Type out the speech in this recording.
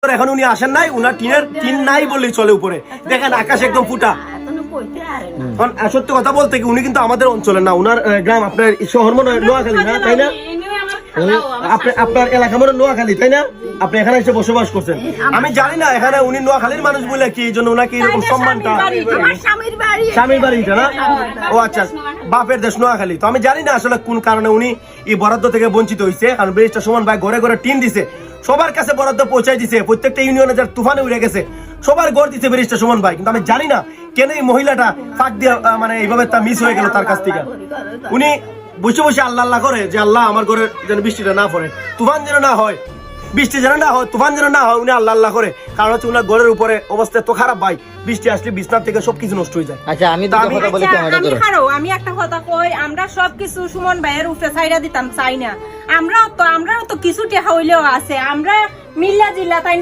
মাত্র এখন উনি আসেন নাই, উনার টিন নাই বললেই চলে উপরে। দেখেন আকাশ একদম ফুটা। সত্যি কথা বলতে কি উনি কিন্তু আমাদের অঞ্চলের না, উনার গ্রাম আপনার শহর মনে হয় নোয়াখালী না, তাই না? আপনার এলাকা মনে নোয়াখালী, তাই না? আপনি এখানে এসে বসবাস করছেন। আমি জানি না এখানে উনি নোয়াখালীর মানুষ বলে কি এই জন্য ওনাকে এরকম সম্মানটা। স্বামীর বাড়িটা না? ও আচ্ছা, বাপের দেশ নোয়াখালী। তো আমি জানি না আসলে কোন কারণে উনি এই বরাদ্দ থেকে বঞ্চিত হয়েছে। কারণ ব্যারিস্টার সুমন ভাই ঘরে ঘরে টিন দিছে, সবার কাছে বরাদ্দ পৌঁছাই দিছে, প্রত্যেকটা ইউনিয়নে যার তুফানে উড়ে গেছে সবার গড় দিচ্ছে ব্যারিস্টার সুমন ভাই। কিন্তু আমি জানি না কেন এই মহিলাটা ফাঁক দিয়ে মানে এইভাবে তা মিস হয়ে গেল তার কাছ থেকে। উনি বসে বসে আল্লাহ আল্লাহ করে যে আল্লাহ আমার ঘরে যেন বৃষ্টিটা না পড়ে, তুফান যেন না হয়, বৃষ্টি যেন না হয়, তুফান যেন না হয়। উনি আল্লাহ আল্লাহ করে, কারণ হচ্ছে উনার ঘরের উপরে অবস্থা তো খারাপ ভাই, বৃষ্টি আসলে বিছনার থেকে সবকিছু নষ্ট হয়ে যায়। আচ্ছা আমি আমি একটা কথা কই, আমরা সবকিছু সুমন ভাইয়ের উপরে ছাইরা দিতাম চাই না। আমরাও তো কিছু টেহা হইলেও আছে, আমরা মিল্লা জিল্লা তাই